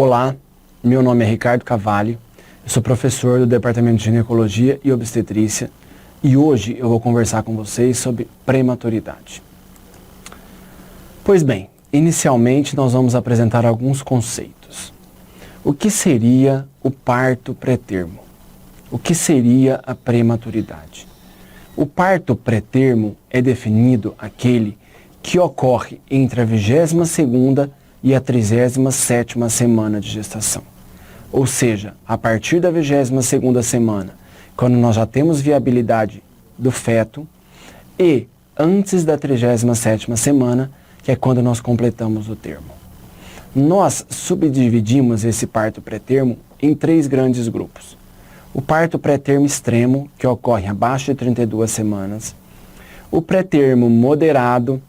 Olá, meu nome é Ricardo Cavalli, eu sou professor do Departamento de Ginecologia e Obstetrícia e hoje eu vou conversar com vocês sobre prematuridade. Pois bem, inicialmente nós vamos apresentar alguns conceitos. O que seria o parto pré-termo? O que seria a prematuridade? O parto pré-termo é definido aquele que ocorre entre a 22ª e a 37ª semana de gestação. Ou seja, a partir da 22ª semana, quando nós já temos viabilidade do feto, e antes da 37ª semana, que é quando nós completamos o termo. Nós subdividimos esse parto pré-termo em 3 grandes grupos. O parto pré-termo extremo, que ocorre abaixo de 32 semanas. O pré-termo moderado,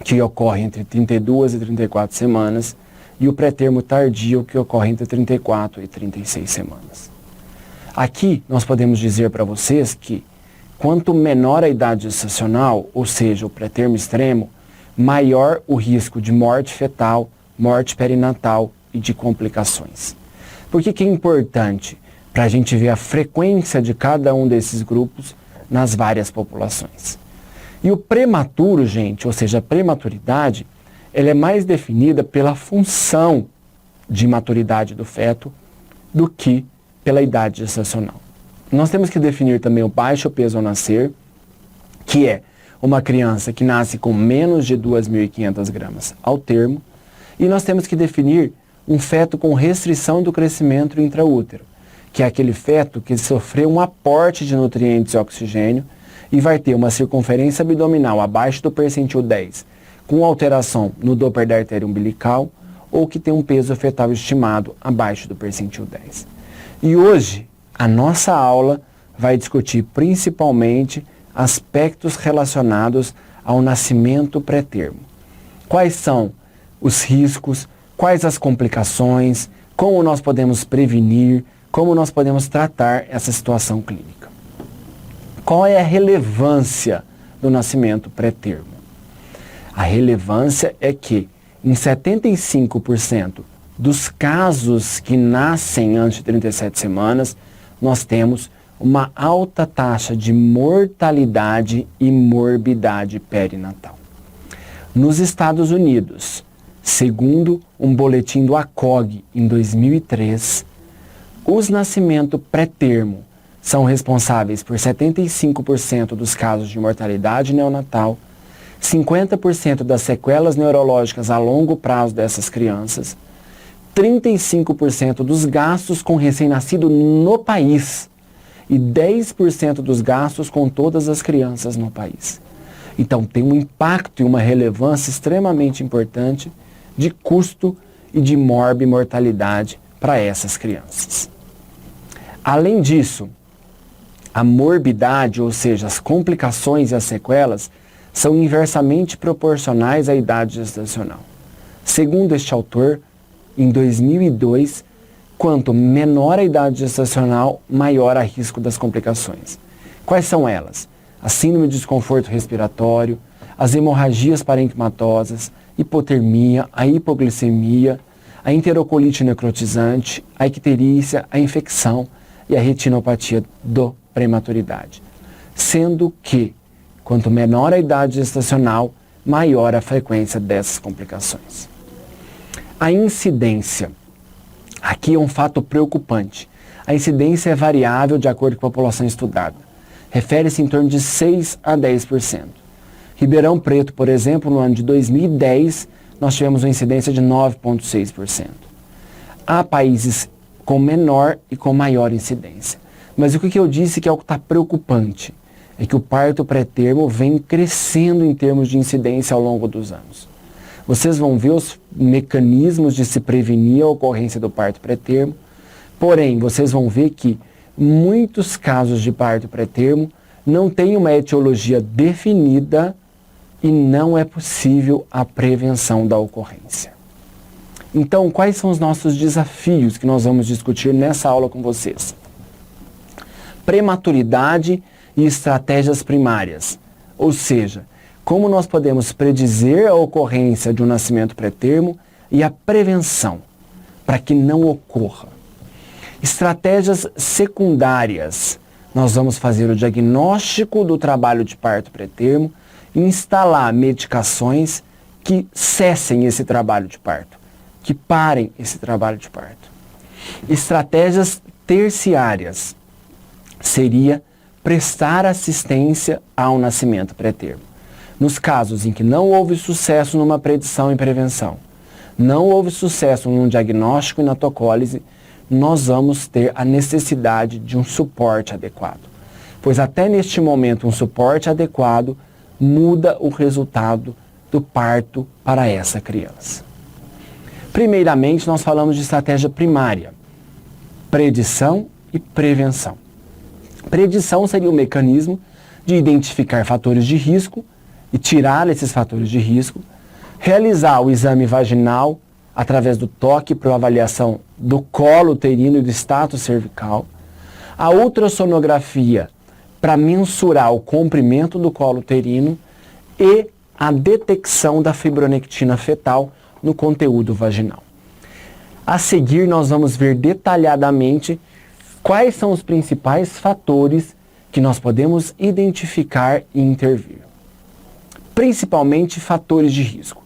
que ocorre entre 32 e 34 semanas. E o pré-termo tardio, que ocorre entre 34 e 36 semanas. Aqui nós podemos dizer para vocês que quanto menor a idade gestacional, ou seja, o pré-termo extremo, maior o risco de morte fetal, morte perinatal e de complicações. Por que é importante? Para a gente ver a frequência de cada um desses grupos nas várias populações. E o prematuro, gente, ou seja, a prematuridade, ela é mais definida pela função de maturidade do feto do que pela idade gestacional. Nós temos que definir também o baixo peso ao nascer, que é uma criança que nasce com menos de 2.500 gramas ao termo, e nós temos que definir um feto com restrição do crescimento intraútero, que é aquele feto que sofreu um aporte de nutrientes e oxigênio e vai ter uma circunferência abdominal abaixo do percentil 10, com alteração no Doppler da artéria umbilical, ou que tem um peso fetal estimado abaixo do percentil 10. E hoje, a nossa aula vai discutir principalmente aspectos relacionados ao nascimento pré-termo. Quais são os riscos, quais as complicações, como nós podemos prevenir, como nós podemos tratar essa situação clínica. Qual é a relevância do nascimento pré-termo? A relevância é que em 75% dos casos que nascem antes de 37 semanas, nós temos uma alta taxa de mortalidade e morbidade perinatal. Nos Estados Unidos, segundo um boletim do ACOG em 2003, os nascimentos pré-termo são responsáveis por 75% dos casos de mortalidade neonatal, 50% das sequelas neurológicas a longo prazo dessas crianças, 35% dos gastos com recém-nascido no país e 10% dos gastos com todas as crianças no país. Então tem um impacto e uma relevância extremamente importante de custo e de mortalidade para essas crianças. Além disso, a morbidade, ou seja, as complicações e as sequelas, são inversamente proporcionais à idade gestacional. Segundo este autor, em 2002, quanto menor a idade gestacional, maior a risco das complicações. Quais são elas? A síndrome de desconforto respiratório, as hemorragias parenquimatosas, hipotermia, a hipoglicemia, a enterocolite necrotizante, a icterícia, a infecção e a retinopatia do prematuridade. Sendo que, quanto menor a idade gestacional, maior a frequência dessas complicações. A incidência. Aqui é um fato preocupante. A incidência é variável de acordo com a população estudada. Refere-se em torno de 6 a 10%. Ribeirão Preto, por exemplo, no ano de 2010, nós tivemos uma incidência de 9,6%. Há países com menor e com maior incidência. Mas o que eu disse que é o que está preocupante? É que o parto pré-termo vem crescendo em termos de incidência ao longo dos anos. Vocês vão ver os mecanismos de se prevenir a ocorrência do parto pré-termo, porém, vocês vão ver que muitos casos de parto pré-termo não têm uma etiologia definida e não é possível a prevenção da ocorrência. Então, quais são os nossos desafios que nós vamos discutir nessa aula com vocês? Prematuridade e estratégias primárias, ou seja, como nós podemos predizer a ocorrência de um nascimento pré-termo e a prevenção. para que não ocorra. Estratégias secundárias. Nós vamos fazer o diagnóstico do trabalho de parto pré-termo e instalar medicações que cessem esse trabalho de parto, que parem esse trabalho de parto. Estratégias terciárias seria prestar assistência ao nascimento pré-termo. Nos casos em que não houve sucesso numa predição e prevenção, não houve sucesso num diagnóstico e na tocólise, nós vamos ter a necessidade de um suporte adequado. Pois até neste momento um suporte adequado muda o resultado do parto para essa criança. Primeiramente, nós falamos de estratégia primária, predição e prevenção. Predição seria o mecanismo de identificar fatores de risco e tirar esses fatores de risco, realizar o exame vaginal através do toque para avaliação do colo uterino e do status cervical, a ultrassonografia para mensurar o comprimento do colo uterino e a detecção da fibronectina fetal no conteúdo vaginal. A seguir, nós vamos ver detalhadamente quais são os principais fatores que nós podemos identificar e intervir. Principalmente fatores de risco.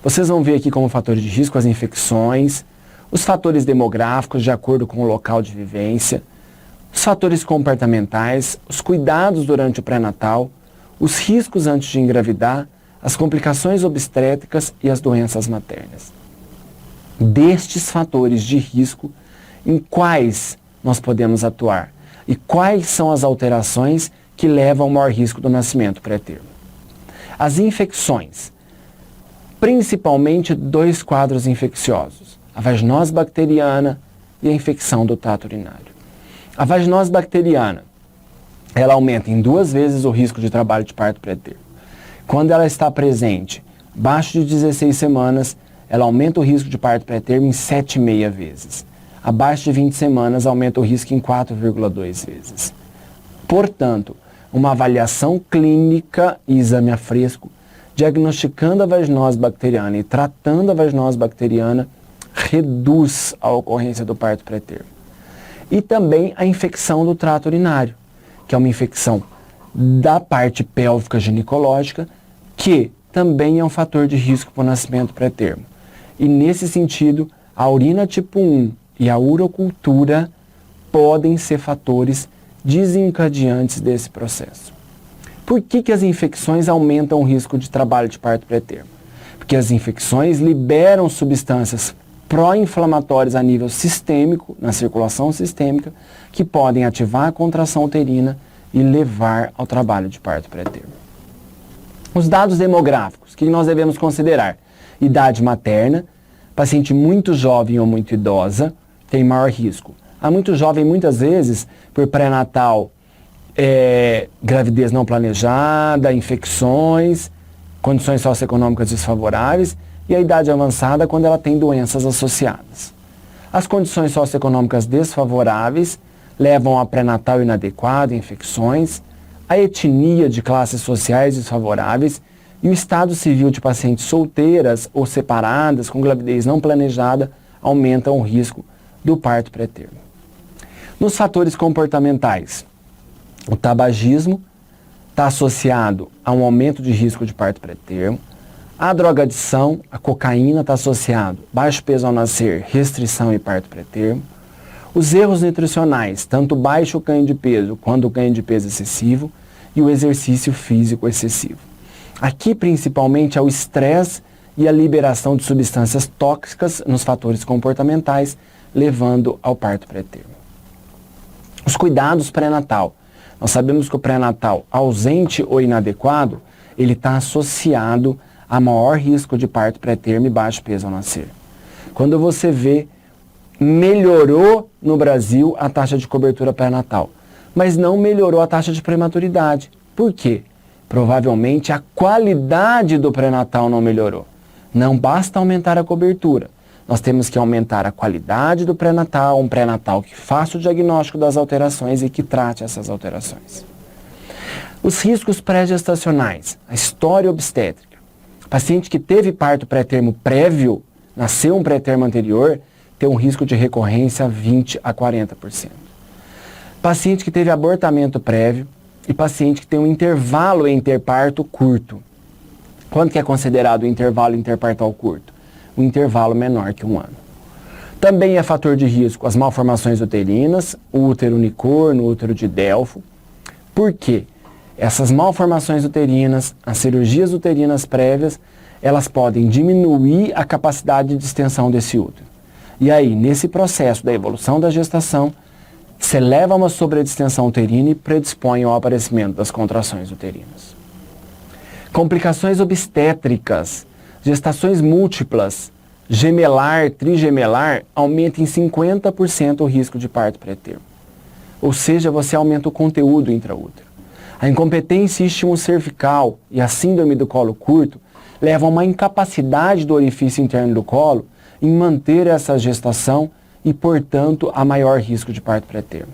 Vocês vão ver aqui como fatores de risco as infecções, os fatores demográficos de acordo com o local de vivência, os fatores comportamentais, os cuidados durante o pré-natal, os riscos antes de engravidar, as complicações obstétricas e as doenças maternas. Destes fatores de risco, em quais nós podemos atuar e quais são as alterações que levam ao maior risco do nascimento pré-termo. As infecções, principalmente dois quadros infecciosos, a vaginose bacteriana e a infecção do trato urinário. A vaginose bacteriana, ela aumenta em 2 vezes o risco de trabalho de parto pré-termo. Quando ela está presente abaixo de 16 semanas, ela aumenta o risco de parto pré-termo em 7,5 vezes. Abaixo de 20 semanas, aumenta o risco em 4,2 vezes. Portanto, uma avaliação clínica e exame a fresco, diagnosticando a vaginose bacteriana e tratando a vaginose bacteriana, reduz a ocorrência do parto pré-termo. E também a infecção do trato urinário, que é uma infecção da parte pélvica ginecológica, que também é um fator de risco para o nascimento pré-termo. E nesse sentido, a urina tipo 1 e a urocultura podem ser fatores desencadeantes desse processo. Por que as infecções aumentam o risco de trabalho de parto pré-termo? Porque as infecções liberam substâncias pró-inflamatórias a nível sistêmico, na circulação sistêmica, que podem ativar a contração uterina e levar ao trabalho de parto pré-termo. Os dados demográficos, que nós devemos considerar? Idade materna, paciente muito jovem ou muito idosa, tem maior risco. A muito jovem, muitas vezes, por pré-natal, gravidez não planejada, infecções, condições socioeconômicas desfavoráveis, e a idade avançada quando ela tem doenças associadas. As condições socioeconômicas desfavoráveis levam a pré-natal inadequado, infecções, a etnia de classes sociais desfavoráveis e o estado civil de pacientes solteiras ou separadas com gravidez não planejada aumentam o risco do parto pré-termo. Nos fatores comportamentais, o tabagismo está associado a um aumento de risco de parto pré-termo. A drogadição, a cocaína, está associado a baixo peso ao nascer, restrição e parto pré-termo. Os erros nutricionais, tanto baixo ganho de peso quanto o ganho de peso excessivo, e o exercício físico excessivo. Aqui, principalmente, é o estresse e a liberação de substâncias tóxicas nos fatores comportamentais, levando ao parto pré-termo. Os cuidados pré-natal. Nós sabemos que o pré-natal ausente ou inadequado, ele está associado a maior risco de parto pré-termo e baixo peso ao nascer. Quando você vê, melhorou no Brasil a taxa de cobertura pré-natal, mas não melhorou a taxa de prematuridade. Por quê? Provavelmente a qualidade do pré-natal não melhorou. Não basta aumentar a cobertura. Nós temos que aumentar a qualidade do pré-natal, um pré-natal que faça o diagnóstico das alterações e que trate essas alterações. Os riscos pré-gestacionais, a história obstétrica. Paciente que teve parto pré-termo prévio, nasceu um pré-termo anterior, ter um risco de recorrência 20 a 40%. Paciente que teve abortamento prévio e paciente que tem um intervalo interparto curto. Quanto que é considerado o intervalo interpartal curto? Um intervalo menor que 1 ano. Também é fator de risco as malformações uterinas, o útero unicorno, o útero de Delfo. Por quê? Essas malformações uterinas, as cirurgias uterinas prévias, elas podem diminuir a capacidade de extensão desse útero. E aí, nesse processo da evolução da gestação, se leva a uma sobredistensão uterina e predispõe ao aparecimento das contrações uterinas. Complicações obstétricas, gestações múltiplas, gemelar, trigemelar, aumenta em 50% o risco de parto pré-termo. Ou seja, você aumenta o conteúdo intraútero. A incompetência isquiocervical e a síndrome do colo curto levam a uma incapacidade do orifício interno do colo em manter essa gestação e, portanto, a maior risco de parto pré-termo.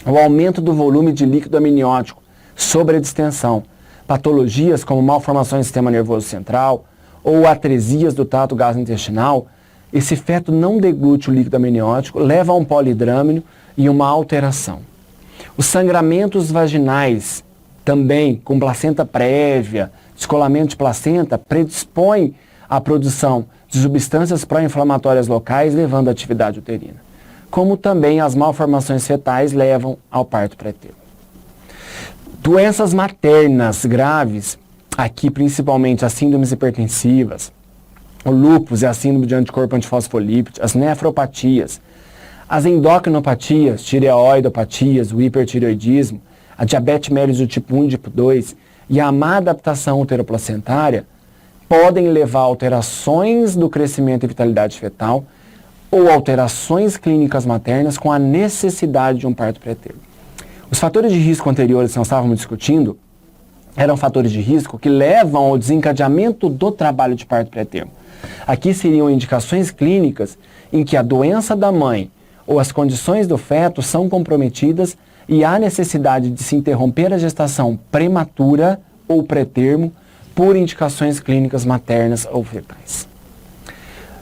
O aumento do volume de líquido amniótico, sobredistensão, patologias como malformações do sistema nervoso central ou atresias do trato gastrointestinal, esse feto não deglute o líquido amniótico, leva a um polidrâmino e uma alteração. Os sangramentos vaginais, também com placenta prévia, descolamento de placenta, predispõem à produção de substâncias pró-inflamatórias locais, levando à atividade uterina. Como também as malformações fetais levam ao parto pré-termo. Doenças maternas graves, aqui principalmente as síndromes hipertensivas, o lúpus e a síndrome de anticorpo antifosfolípide, as nefropatias, as endocrinopatias, tireoidopatias, o hipertireoidismo, a diabetes mellitus do tipo 1 e tipo 2 e a má adaptação uteroplacentária podem levar a alterações do crescimento e vitalidade fetal ou alterações clínicas maternas com a necessidade de um parto pré-termo. Os fatores de risco anteriores que nós estávamos discutindo eram fatores de risco que levam ao desencadeamento do trabalho de parto pré-termo. Aqui seriam indicações clínicas em que a doença da mãe ou as condições do feto são comprometidas e há necessidade de se interromper a gestação prematura ou pré-termo por indicações clínicas maternas ou fetais.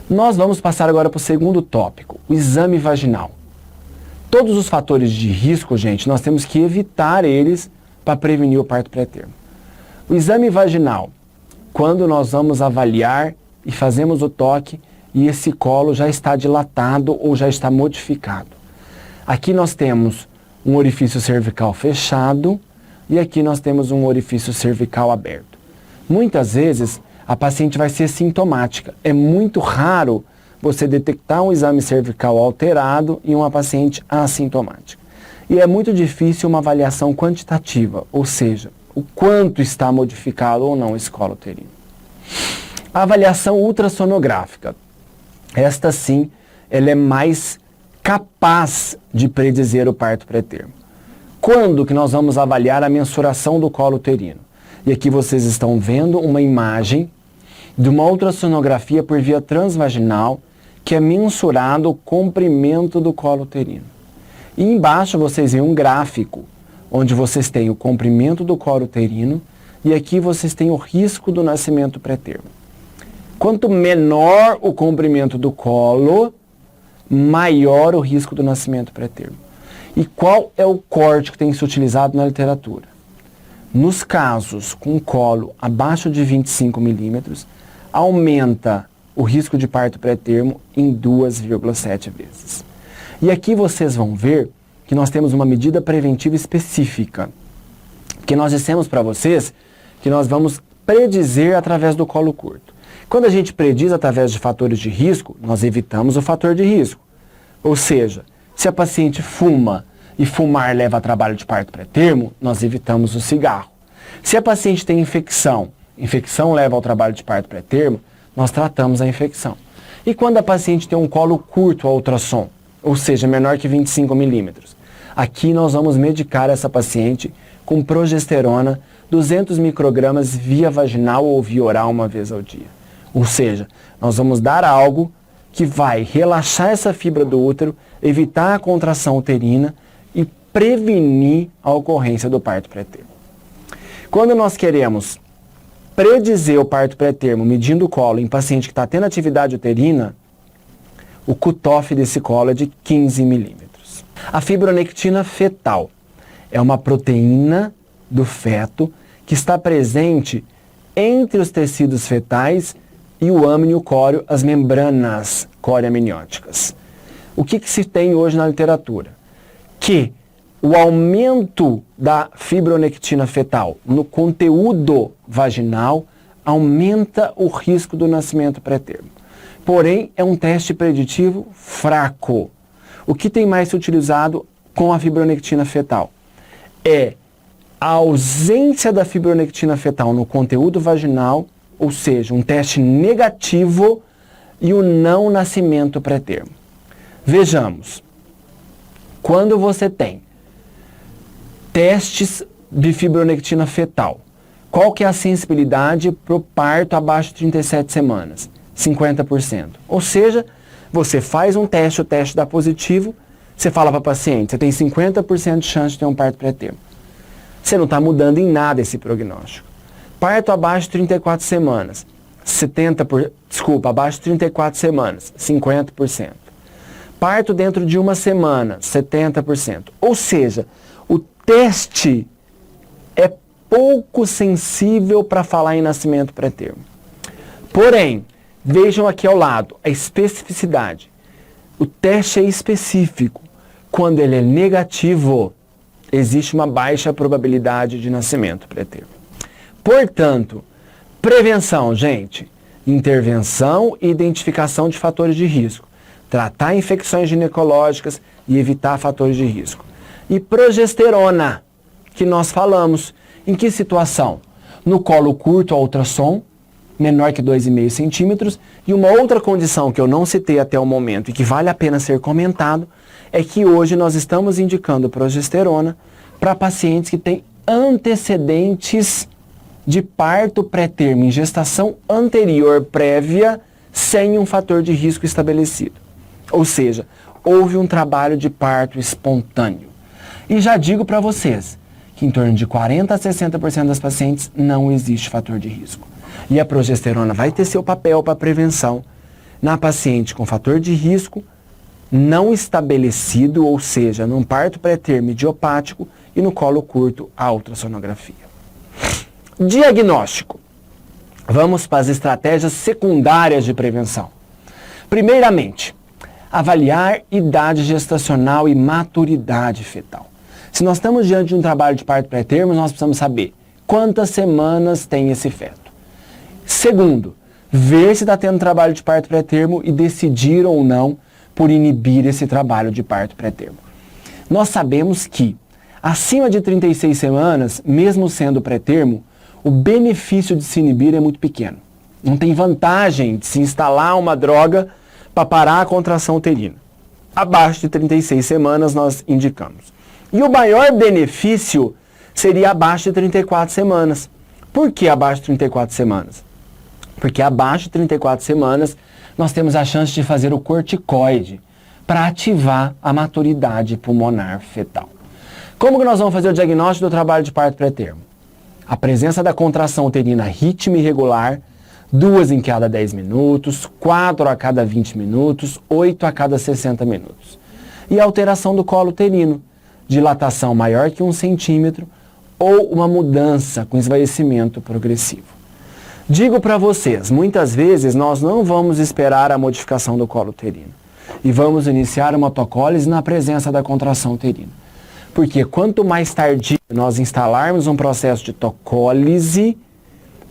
Nós vamos passar agora para o segundo tópico, o exame vaginal. Todos os fatores de risco, gente, nós temos que evitar eles para prevenir o parto pré-termo. O exame vaginal, quando nós vamos avaliar e fazemos o toque e esse colo já está dilatado ou já está modificado. Aqui nós temos um orifício cervical fechado e aqui nós temos um orifício cervical aberto. Muitas vezes a paciente vai ser sintomática. É muito raro você detectar um exame cervical alterado em uma paciente assintomática. E é muito difícil uma avaliação quantitativa, ou seja, o quanto está modificado ou não esse colo uterino. A avaliação ultrassonográfica. Esta sim, ela é mais capaz de predizer o parto pré-termo. Quando que nós vamos avaliar a mensuração do colo uterino? E aqui vocês estão vendo uma imagem de uma ultrassonografia por via transvaginal que é mensurado o comprimento do colo uterino. E embaixo vocês veem um gráfico onde vocês têm o comprimento do colo uterino e aqui vocês têm o risco do nascimento pré-termo. Quanto menor o comprimento do colo, maior o risco do nascimento pré-termo. E qual é o corte que tem se utilizado na literatura? Nos casos com colo abaixo de 25 milímetros, aumenta o risco de parto pré-termo em 2,7 vezes. E aqui vocês vão ver que nós temos uma medida preventiva específica, que nós dissemos para vocês que nós vamos predizer através do colo curto. Quando a gente prediz através de fatores de risco, nós evitamos o fator de risco. Ou seja, se a paciente fuma e fumar leva a trabalho de parto pré-termo, nós evitamos o cigarro. Se a paciente tem infecção, infecção leva ao trabalho de parto pré-termo, nós tratamos a infecção. E quando a paciente tem um colo curto ao ultrassom, ou seja, menor que 25 milímetros, aqui nós vamos medicar essa paciente com progesterona 200 microgramas via vaginal ou via oral uma vez ao dia. Ou seja, nós vamos dar algo que vai relaxar essa fibra do útero, evitar a contração uterina e prevenir a ocorrência do parto pré-termo. Quando nós queremos predizer o parto pré-termo medindo o colo em paciente que está tendo atividade uterina, O cutoff desse colo é de 15 milímetros. A fibronectina fetal é uma proteína do feto que está presente entre os tecidos fetais e o âmnio córeo, as membranas coreoamnióticas. O que se tem hoje na literatura? Que o aumento da fibronectina fetal no conteúdo vaginal aumenta o risco do nascimento pré-termo. Porém, é um teste preditivo fraco. O que tem mais se utilizado com a fibronectina fetal? É a ausência da fibronectina fetal no conteúdo vaginal, ou seja, um teste negativo, e o não nascimento pré-termo. Vejamos, quando você tem testes de fibronectina fetal, qual que é a sensibilidade para o parto abaixo de 37 semanas? 50%. Ou seja, você faz um teste, o teste dá positivo, você fala para a paciente, você tem 50% de chance de ter um parto pré-termo. Você não está mudando em nada esse prognóstico. Parto abaixo de 34 semanas, abaixo de 34 semanas, 50%. Parto dentro de uma semana, 70%. Ou seja, o teste é pouco sensível para falar em nascimento pré-termo. Porém, vejam aqui ao lado, a especificidade. O teste é específico. Quando ele é negativo, existe uma baixa probabilidade de nascimento pré-termo. Portanto, prevenção, gente. Intervenção e identificação de fatores de risco. Tratar infecções ginecológicas e evitar fatores de risco. E progesterona, que nós falamos. Em que situação? No colo curto, a ultrassom, menor que 2,5 centímetros. E uma outra condição que eu não citei até o momento e que vale a pena ser comentado, é que hoje nós estamos indicando progesterona para pacientes que têm antecedentes de parto pré-termo em gestação anterior prévia sem um fator de risco estabelecido. Ou seja, houve um trabalho de parto espontâneo. E já digo para vocês que em torno de 40% a 60% das pacientes não existe fator de risco. E a progesterona vai ter seu papel para prevenção na paciente com fator de risco não estabelecido, ou seja, num parto pré-termo idiopático e no colo curto, a ultrassonografia. Diagnóstico. Vamos para as estratégias secundárias de prevenção. Primeiramente, avaliar idade gestacional e maturidade fetal. Se nós estamos diante de um trabalho de parto pré-termo, nós precisamos saber quantas semanas tem esse feto. Segundo, ver se está tendo trabalho de parto pré-termo e decidir ou não por inibir esse trabalho de parto pré-termo. Nós sabemos que, acima de 36 semanas, mesmo sendo pré-termo, o benefício de se inibir é muito pequeno. Não tem vantagem de se instalar uma droga para parar a contração uterina. Abaixo de 36 semanas nós indicamos. E o maior benefício seria abaixo de 34 semanas. Por que abaixo de 34 semanas? Porque abaixo de 34 semanas nós temos a chance de fazer o corticoide para ativar a maturidade pulmonar fetal. Como que nós vamos fazer o diagnóstico do trabalho de parto pré-termo? A presença da contração uterina ritmo irregular, 2 em cada 10 minutos, 4 a cada 20 minutos, 8 a cada 60 minutos. E a alteração do colo uterino, dilatação maior que 1 centímetro ou uma mudança com esvaecimento progressivo. Digo para vocês, muitas vezes nós não vamos esperar a modificação do colo uterino e vamos iniciar uma tocólise na presença da contração uterina. Porque quanto mais tardio nós instalarmos um processo de tocólise,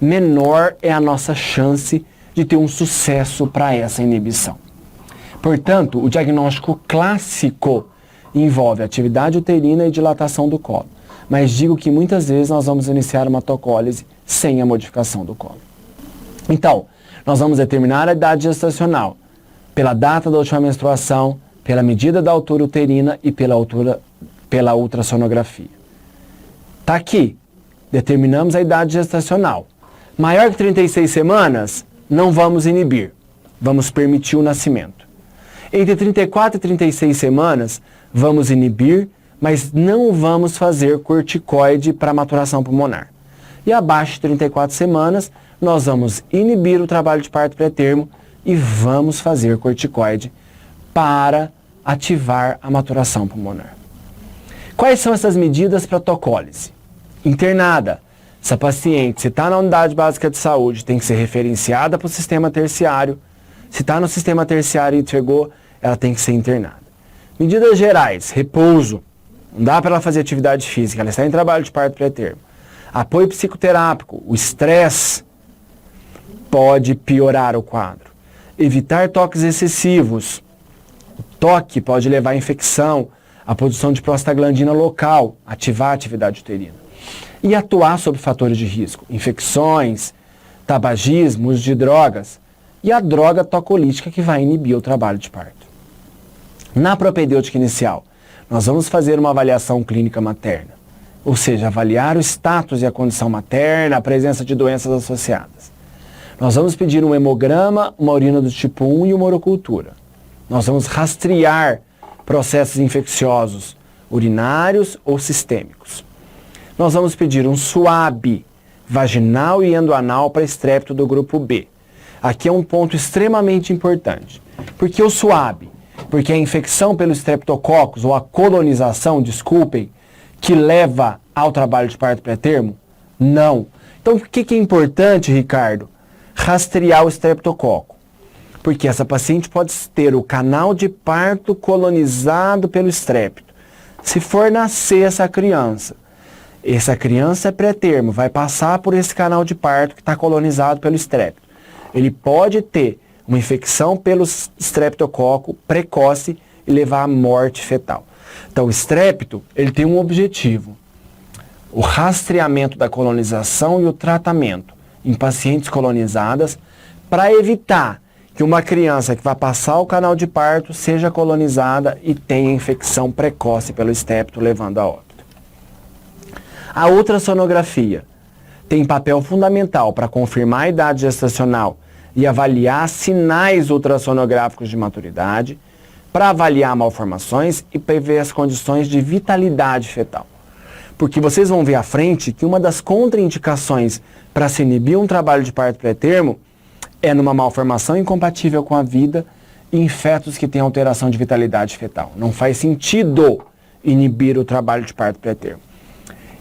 menor é a nossa chance de ter um sucesso para essa inibição. Portanto, o diagnóstico clássico envolve atividade uterina e dilatação do colo. Mas digo que muitas vezes nós vamos iniciar uma tocólise sem a modificação do colo. Então, nós vamos determinar a idade gestacional pela data da última menstruação, pela medida da altura uterina e pela ultrassonografia. Está aqui. Determinamos a idade gestacional. Maior que 36 semanas, não vamos inibir. Vamos permitir o nascimento. Entre 34 e 36 semanas, vamos inibir, mas não vamos fazer corticoide para maturação pulmonar. E abaixo de 34 semanas, nós vamos inibir o trabalho de parto pré-termo e vamos fazer corticoide para ativar a maturação pulmonar. Quais são essas medidas para tocólise? Internada. Essa paciente, se está na unidade básica de saúde, tem que ser referenciada para o sistema terciário. Se está no sistema terciário e chegou, ela tem que ser internada. Medidas gerais, repouso. Não dá para ela fazer atividade física, ela está em trabalho de parto pré-termo. Apoio psicoterápico, o estresse pode piorar o quadro. Evitar toques excessivos. O toque pode levar à infecção, à produção de prostaglandina local, ativar a atividade uterina. E atuar sobre fatores de risco, infecções, tabagismo, uso de drogas e a droga tocolítica que vai inibir o trabalho de parto. Na propedêutica inicial, nós vamos fazer uma avaliação clínica materna, ou seja, avaliar o status e a condição materna, a presença de doenças associadas. Nós vamos pedir um hemograma, uma urina do tipo 1 e uma urocultura. Nós vamos rastrear processos infecciosos urinários ou sistêmicos. Nós vamos pedir um SWAB vaginal e endoanal para estrépito do grupo B. Aqui é um ponto extremamente importante. Por que o SWAB? Porque a infecção pelo streptococcus ou a colonização, desculpem, que leva ao trabalho de parto pré-termo? Não. Então, o que é importante, Ricardo? Rastrear o streptococo. Porque essa paciente pode ter o canal de parto colonizado pelo estrépito. Se for nascer essa criança é pré-termo, vai passar por esse canal de parto que está colonizado pelo estrépito. Ele pode ter uma infecção pelo streptococo precoce e levar à morte fetal. Então, o estrépito, ele tem um objetivo: o rastreamento da colonização e o tratamento em pacientes colonizadas para evitar que uma criança que vai passar o canal de parto seja colonizada e tenha infecção precoce pelo estrépito, levando a óbito. A ultrassonografia tem papel fundamental para confirmar a idade gestacional e avaliar sinais ultrassonográficos de maturidade, para avaliar malformações e prever as condições de vitalidade fetal. Porque vocês vão ver à frente que uma das contraindicações para se inibir um trabalho de parto pré-termo é numa malformação incompatível com a vida e em fetos que têm alteração de vitalidade fetal. Não faz sentido inibir o trabalho de parto pré-termo.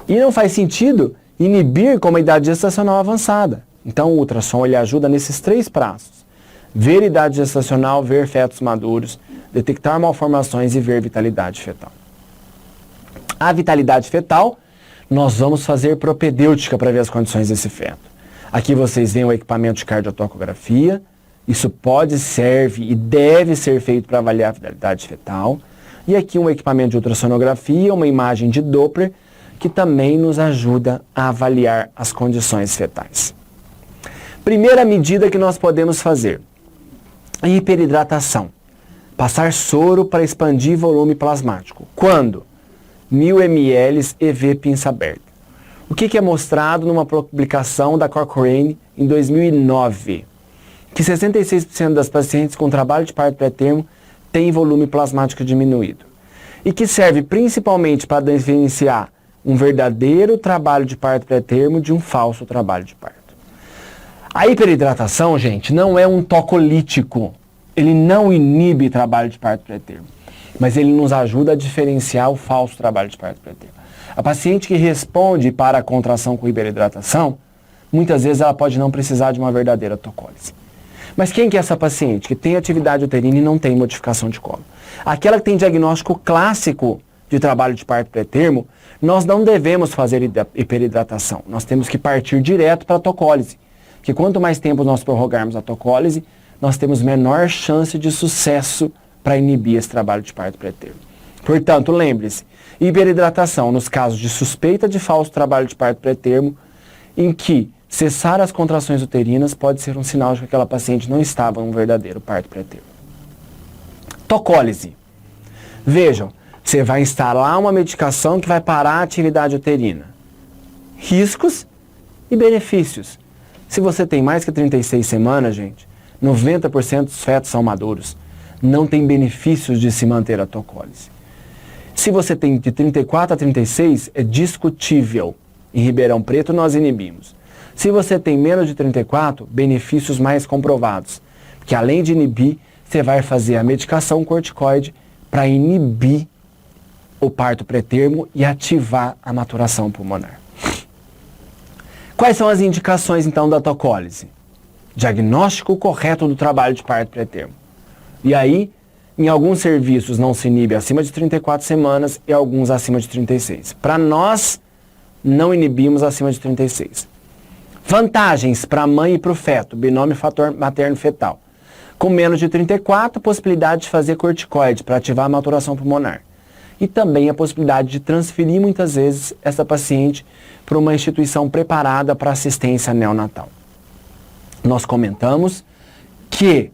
E não faz sentido inibir com uma idade gestacional avançada. Então o ultrassom ele ajuda nesses 3 prazos: ver idade gestacional, ver fetos maduros, detectar malformações e ver vitalidade fetal. A vitalidade fetal, nós vamos fazer propedêutica para ver as condições desse feto. Aqui vocês veem o equipamento de cardiotocografia. Isso pode, serve e deve ser feito para avaliar a vitalidade fetal. E aqui um equipamento de ultrassonografia, uma imagem de Doppler, que também nos ajuda a avaliar as condições fetais. Primeira medida que nós podemos fazer: hiperidratação. Passar soro para expandir volume plasmático. Quando? 1000 ml EV pinça aberta. O que é mostrado numa publicação da Cochrane em 2009? Que 66% das pacientes com trabalho de parto pré-termo têm volume plasmático diminuído. E que serve principalmente para diferenciar um verdadeiro trabalho de parto pré-termo de um falso trabalho de parto. A hiperidratação, gente, não é um tocolítico. Ele não inibe trabalho de parto pré-termo, mas ele nos ajuda a diferenciar o falso trabalho de parto pré-termo. A paciente que responde para a contração com hiperidratação, muitas vezes ela pode não precisar de uma verdadeira tocólise. Mas quem que é essa paciente que tem atividade uterina e não tem modificação de colo? Aquela que tem diagnóstico clássico de trabalho de parto pré-termo, nós não devemos fazer hiperidratação. Nós temos que partir direto para a tocólise. Porque quanto mais tempo nós prorrogarmos a tocólise, nós temos menor chance de sucesso para inibir esse trabalho de parto pré-termo. Portanto, lembre-se, hiperidratação nos casos de suspeita de falso trabalho de parto pré-termo, em que cessar as contrações uterinas pode ser um sinal de que aquela paciente não estava em um verdadeiro parto pré-termo. Tocólise. Vejam, você vai instalar uma medicação que vai parar a atividade uterina. Riscos e benefícios. Se você tem mais que 36 semanas, gente, 90% dos fetos são maduros. Não tem benefícios de se manter a tocólise. Se você tem de 34 a 36, é discutível. Em Ribeirão Preto nós inibimos. Se você tem menos de 34, benefícios mais comprovados. Porque além de inibir, você vai fazer a medicação corticoide para inibir o parto pré-termo e ativar a maturação pulmonar. Quais são as indicações, então, da tocólise? Diagnóstico correto do trabalho de parto pré-termo. E aí, em alguns serviços não se inibe acima de 34 semanas e alguns acima de 36. Para nós, não inibimos acima de 36. Vantagens para a mãe e para o feto, binômio fator materno-fetal. Com menos de 34, possibilidade de fazer corticoide para ativar a maturação pulmonar. E também a possibilidade de transferir muitas vezes essa paciente para uma instituição preparada para assistência neonatal. Nós comentamos que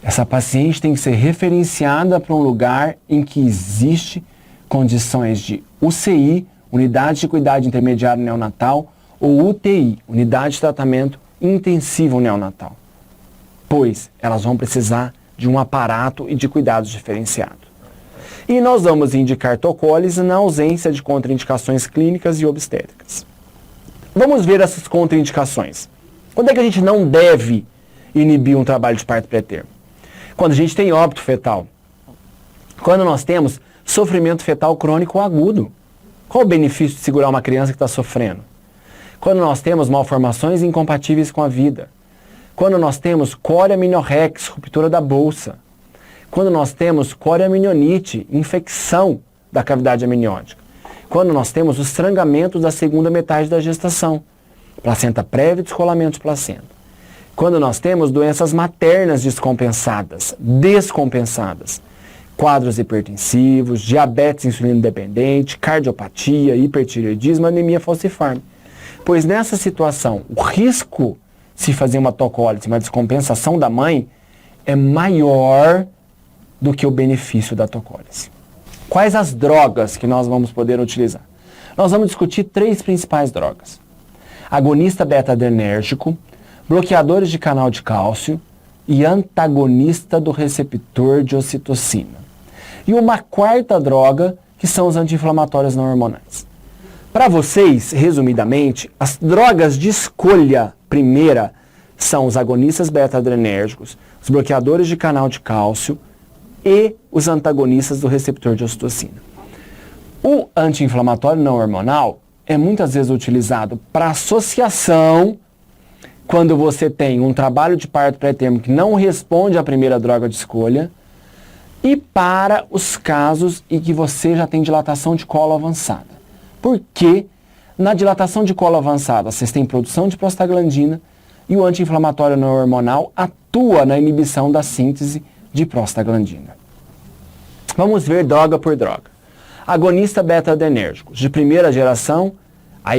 essa paciente tem que ser referenciada para um lugar em que existe condições de UCI, Unidade de Cuidado Intermediário Neonatal, ou UTI, Unidade de Tratamento Intensivo Neonatal, pois elas vão precisar de um aparato e de cuidados diferenciados. E nós vamos indicar tocólise na ausência de contraindicações clínicas e obstétricas. Vamos ver essas contraindicações. Quando é que a gente não deve inibir um trabalho de parto pré-termo? Quando a gente tem óbito fetal. Quando nós temos sofrimento fetal crônico ou agudo. Qual o benefício de segurar uma criança que está sofrendo? Quando nós temos malformações incompatíveis com a vida. Quando nós temos coreamniorrex, ruptura da bolsa. Quando nós temos coreamnionite, infecção da cavidade amniótica. Quando nós temos o estrangamento da segunda metade da gestação. Placenta prévia e descolamento de placenta. Quando nós temos doenças maternas descompensadas, quadros hipertensivos, diabetes insulino-dependente, cardiopatia, hipertireoidismo, anemia falciforme. Pois nessa situação, o risco de se fazer uma tocólise, uma descompensação da mãe, é maior do que o benefício da tocólise. Quais as drogas que nós vamos poder utilizar? Nós vamos discutir 3 principais drogas. Agonista beta-adrenérgico, bloqueadores de canal de cálcio e antagonista do receptor de ocitocina. E uma 4ª droga, que são os anti-inflamatórios não hormonais. Para vocês, resumidamente, as drogas de escolha primeira são os agonistas beta-adrenérgicos, os bloqueadores de canal de cálcio e os antagonistas do receptor de ocitocina. O anti-inflamatório não hormonal é muitas vezes utilizado para associação quando você tem um trabalho de parto pré-termo que não responde à primeira droga de escolha e para os casos em que você já tem dilatação de colo avançada. Porque na dilatação de colo avançada vocês têm produção de prostaglandina e o anti-inflamatório não hormonal atua na inibição da síntese de prostaglandina. Vamos ver droga por droga. Agonista beta-adrenérgicos de primeira geração, a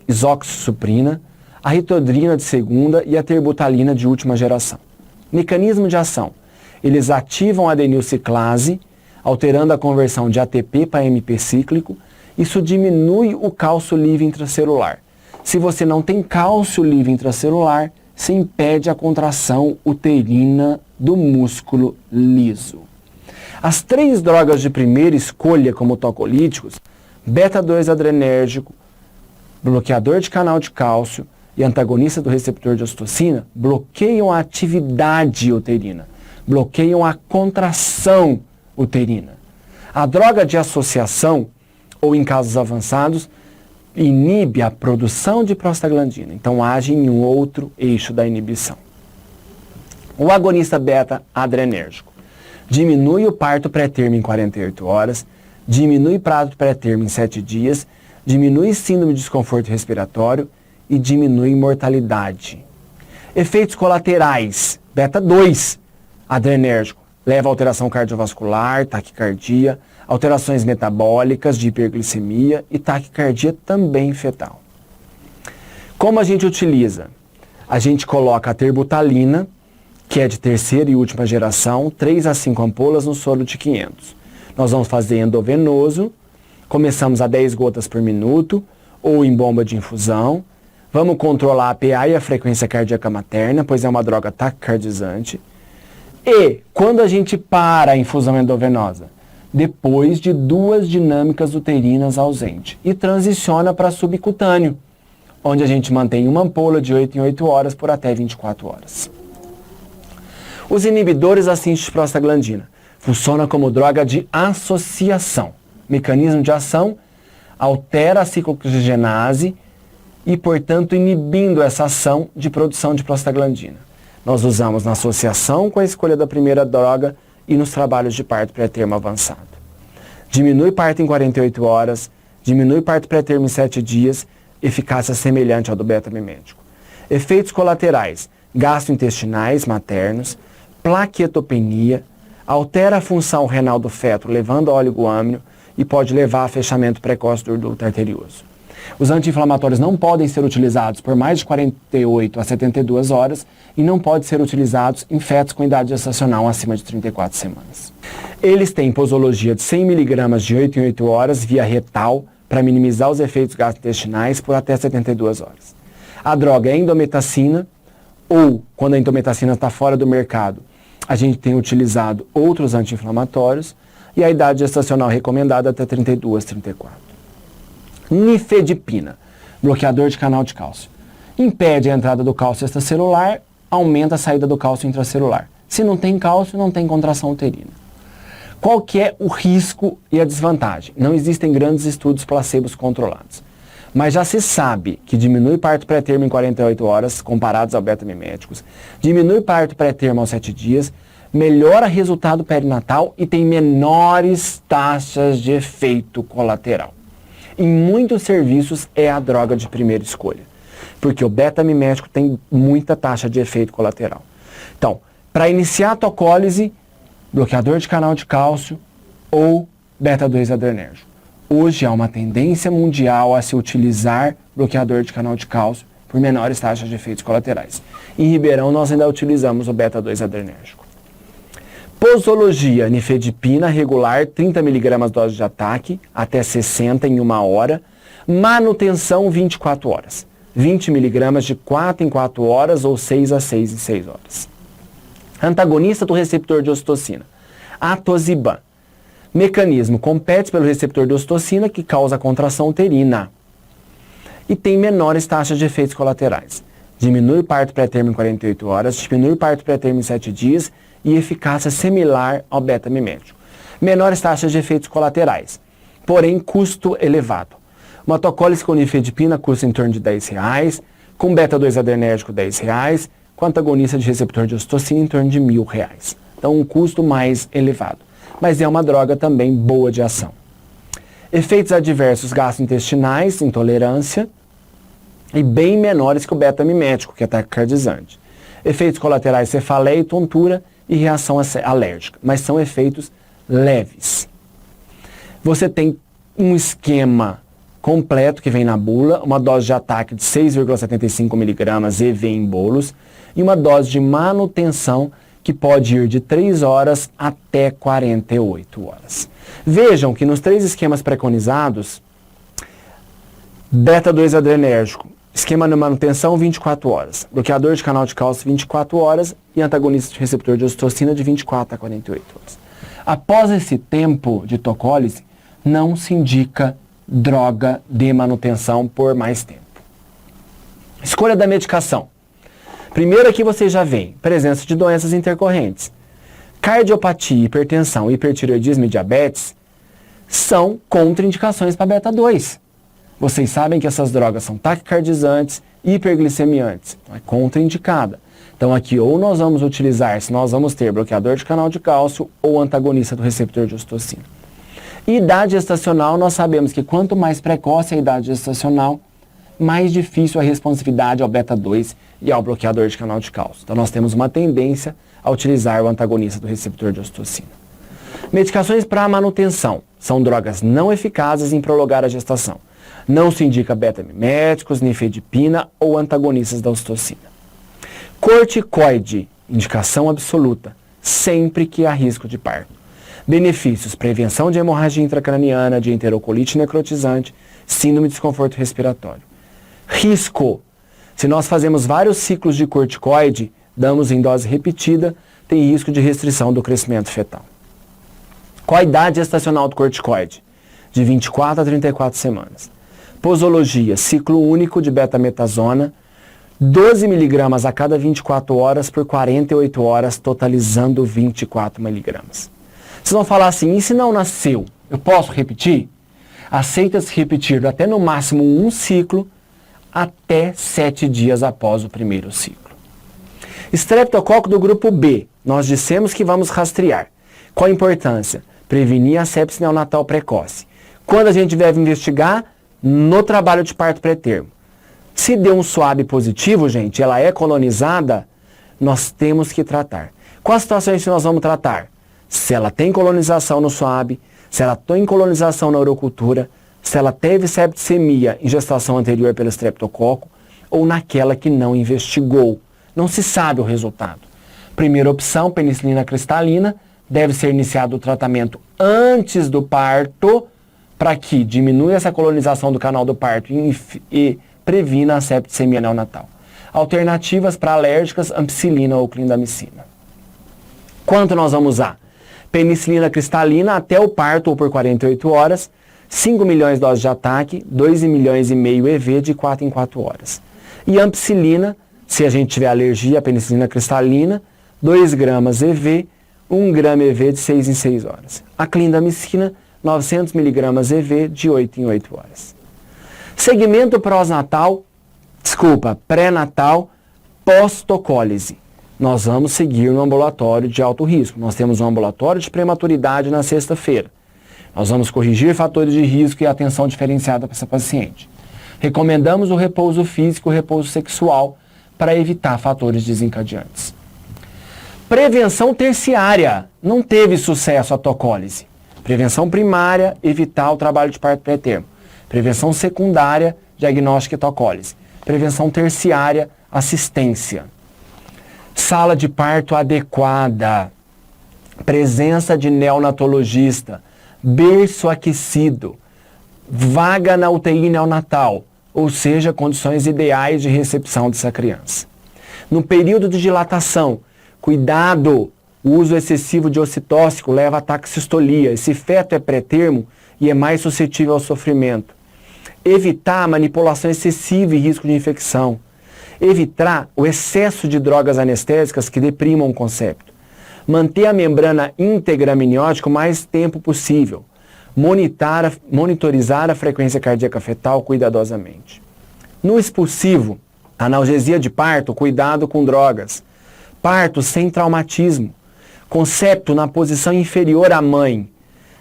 isoxsuprina, a ritodrina de segunda e a terbutalina de última geração. Mecanismo de ação. Eles ativam a adenilciclase, alterando a conversão de ATP para MP cíclico. Isso diminui o cálcio livre intracelular. Se você não tem cálcio livre intracelular, se impede a contração uterina do músculo liso. As 3 drogas de primeira escolha como tocolíticos, beta-2 adrenérgico, bloqueador de canal de cálcio e antagonista do receptor de ocitocina, bloqueiam a atividade uterina, bloqueiam a contração uterina. A droga de associação, ou em casos avançados, inibe a produção de prostaglandina, então age em um outro eixo da inibição. O agonista beta-adrenérgico diminui o parto pré-termo em 48 horas, diminui parto pré-termo em 7 dias, diminui síndrome de desconforto respiratório e diminui mortalidade. Efeitos colaterais, beta-2 adrenérgico, leva a alteração cardiovascular, taquicardia, alterações metabólicas de hiperglicemia e taquicardia também fetal. Como a gente utiliza? A gente coloca a terbutalina, que é de terceira e última geração, 3 a 5 ampolas no soro de 500. Nós vamos fazer endovenoso, começamos a 10 gotas por minuto ou em bomba de infusão. Vamos controlar a PA e a frequência cardíaca materna, pois é uma droga taquicardizante. E quando a gente para a infusão endovenosa? Depois de 2 dinâmicas uterinas ausentes e transiciona para subcutâneo, onde a gente mantém uma ampola de 8 em 8 horas por até 24 horas. Os inibidores da síntese de prostaglandina funcionam como droga de associação. Mecanismo de ação: altera a ciclooxigenase e, portanto, inibindo essa ação de produção de prostaglandina. Nós usamos na associação com a escolha da primeira droga e nos trabalhos de parto pré-termo avançado. Diminui parto em 48 horas, diminui parto pré-termo em 7 dias, eficácia semelhante ao do beta-mimético. Efeitos colaterais: gastrointestinais maternos, plaquetopenia, altera a função renal do feto, levando ao oligoâmnio e pode levar a fechamento precoce do duto arterioso. Os anti-inflamatórios não podem ser utilizados por mais de 48 a 72 horas e não podem ser utilizados em fetos com idade gestacional acima de 34 semanas. Eles têm posologia de 100 mg de 8 em 8 horas via retal para minimizar os efeitos gastrointestinais por até 72 horas. A droga é endometacina, ou quando a endometacina está fora do mercado, a gente tem utilizado outros anti-inflamatórios e a idade gestacional recomendada até 32, 34. Nifedipina, bloqueador de canal de cálcio. Impede a entrada do cálcio extracelular, aumenta a saída do cálcio intracelular. Se não tem cálcio, não tem contração uterina. Qual que é o risco e a desvantagem? Não existem grandes estudos placebos controlados. Mas já se sabe que diminui parto pré-termo em 48 horas, comparados ao beta-miméticos, diminui parto pré-termo aos 7 dias, melhora resultado perinatal e tem menores taxas de efeito colateral. Em muitos serviços é a droga de primeira escolha, porque o beta-mimético tem muita taxa de efeito colateral. Então, para iniciar a tocólise, bloqueador de canal de cálcio ou beta-2 adrenérgico. Hoje há uma tendência mundial a se utilizar bloqueador de canal de cálcio por menores taxas de efeitos colaterais. Em Ribeirão nós ainda utilizamos o beta-2 adrenérgico. Posologia: nifedipina regular, 30 mg dose de ataque, até 60 em 1 hora. Manutenção 24 horas. 20 mg de 4 em 4 horas ou 6 a 6 em 6 horas. Antagonista do receptor de ocitocina: atosiban. Mecanismo: compete pelo receptor de ocitocina que causa contração uterina. E tem menores taxas de efeitos colaterais. Diminui parto pré-termo em 48 horas, diminui parto pré-termo em 7 dias e eficácia similar ao beta-mimético. Menores taxas de efeitos colaterais, porém custo elevado. Uma tocólise com nifedipina custa em torno de R$10, com beta-2 adrenérgico R$10, com antagonista de receptor de ocitocina em torno de R$1.000. Então um custo mais elevado, mas é uma droga também boa de ação. Efeitos adversos gastrointestinais, intolerância, e bem menores que o beta-mimético, que é taquicardizante. Efeitos colaterais: cefaleia e tontura e reação alérgica, mas são efeitos leves. Você tem um esquema completo que vem na bula, uma dose de ataque de 6,75 mg EV em bolos e uma dose de manutenção que pode ir de 3 horas até 48 horas. Vejam que nos 3 esquemas preconizados, beta-2 adrenérgico, esquema de manutenção 24 horas, bloqueador de canal de cálcio 24 horas e antagonista de receptor de ocitocina de 24 a 48 horas. Após esse tempo de tocólise, não se indica droga de manutenção por mais tempo. Escolha da medicação. Primeiro aqui vocês já veem presença de doenças intercorrentes. Cardiopatia, hipertensão, hipertireoidismo e diabetes são contraindicações para beta-2. Vocês sabem que essas drogas são taquicardizantes, hiperglicemiantes, então é contraindicada. Então aqui ou nós vamos utilizar, se nós vamos ter bloqueador de canal de cálcio ou antagonista do receptor de ocitocina. Idade gestacional, nós sabemos que quanto mais precoce a idade gestacional, mais difícil a responsividade ao beta-2 e ao bloqueador de canal de cálcio. Então nós temos uma tendência a utilizar o antagonista do receptor de ocitocina. Medicações para manutenção são drogas não eficazes em prolongar a gestação. Não se indica beta-miméticos, nifedipina ou antagonistas da ocitocina. Corticoide, indicação absoluta, sempre que há risco de parto. Benefícios: prevenção de hemorragia intracraniana, de enterocolite necrotizante, síndrome de desconforto respiratório. Risco: se nós fazemos vários ciclos de corticoide, damos em dose repetida, tem risco de restrição do crescimento fetal. Qual a idade gestacional do corticoide? De 24 a 34 semanas. Posologia: ciclo único de betametasona, 12 miligramas a cada 24 horas por 48 horas, totalizando 24 miligramas. Vocês vão falar assim, e se não nasceu, eu posso repetir? Aceita-se repetir até no máximo um ciclo, até 7 dias após o primeiro ciclo. Estreptococo do grupo B, nós dissemos que vamos rastrear. Qual a importância? Prevenir a sepse neonatal precoce. Quando a gente deve investigar? No trabalho de parto pré-termo. Se deu um SWAB positivo, gente, ela é colonizada, nós temos que tratar. Quais situações que nós vamos tratar? Se ela tem colonização no SWAB, se ela tem colonização na urocultura, se ela teve septicemia em gestação anterior pelo estreptococo, ou naquela que não investigou. Não se sabe o resultado. Primeira opção, penicilina cristalina, deve ser iniciado o tratamento antes do parto, para que diminua essa colonização do canal do parto e previna a septicemia neonatal. Alternativas para alérgicas, ampicilina ou clindamicina. Quanto nós vamos usar? Penicilina cristalina até o parto ou por 48 horas, 5 milhões de doses de ataque, 2,5 milhões EV de 4 em 4 horas. E ampicilina, se a gente tiver alergia à penicilina cristalina, 2 gramas EV, 1 grama EV de 6 em 6 horas. A clindamicina, 900 miligramas EV de 8 em 8 horas. Segmento pré-natal, pós-tocólise. Nós vamos seguir no ambulatório de alto risco. Nós temos um ambulatório de prematuridade na sexta-feira. Nós vamos corrigir fatores de risco e atenção diferenciada para essa paciente. Recomendamos o repouso físico e o repouso sexual para evitar fatores desencadeantes. Prevenção terciária. Não teve sucesso a tocólise. Prevenção primária, evitar o trabalho de parto pré-termo. Prevenção secundária, diagnóstico e tocólise. Prevenção terciária, assistência. Sala de parto adequada. Presença de neonatologista. Berço aquecido. Vaga na UTI neonatal, ou seja, condições ideais de recepção dessa criança. No período de dilatação, cuidado, o uso excessivo de ocitóxico leva a taxistolia. Esse feto é pré-termo e é mais suscetível ao sofrimento. Evitar a manipulação excessiva e risco de infecção. Evitar o excesso de drogas anestésicas que deprimam o concepto. Manter a membrana íntegra amniótica o mais tempo possível. Monitorizar a frequência cardíaca fetal cuidadosamente. No expulsivo, analgesia de parto, cuidado com drogas. Parto sem traumatismo. Concepto na posição inferior à mãe.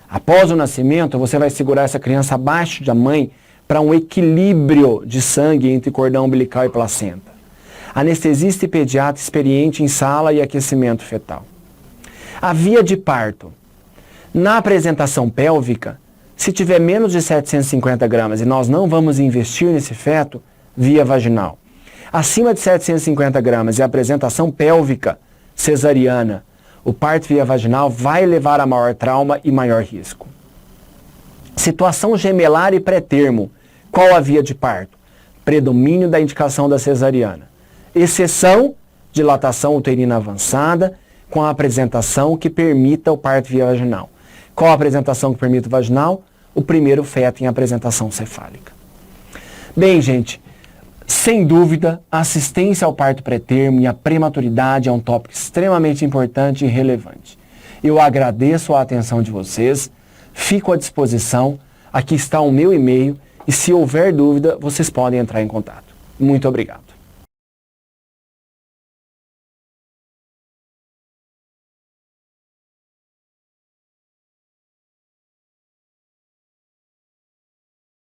Após o nascimento, você vai segurar essa criança abaixo da mãe para um equilíbrio de sangue entre cordão umbilical e placenta. Anestesista e pediatra experiente em sala e aquecimento fetal. A via de parto. Na apresentação pélvica, se tiver menos de 750 gramas e nós não vamos investir nesse feto, via vaginal. Acima de 750 gramas e apresentação pélvica, cesariana, o parto via vaginal vai levar a maior trauma e maior risco. Situação gemelar e pré-termo. Qual a via de parto? Predomínio da indicação da cesariana. Exceção, dilatação uterina avançada, com a apresentação que permita o parto via vaginal. Qual a apresentação que permite o vaginal? O primeiro feto em apresentação cefálica. Bem, gente, sem dúvida, a assistência ao parto pré-termo e a prematuridade é um tópico extremamente importante e relevante. Eu agradeço a atenção de vocês, fico à disposição, aqui está o meu e-mail e se houver dúvida, vocês podem entrar em contato. Muito obrigado.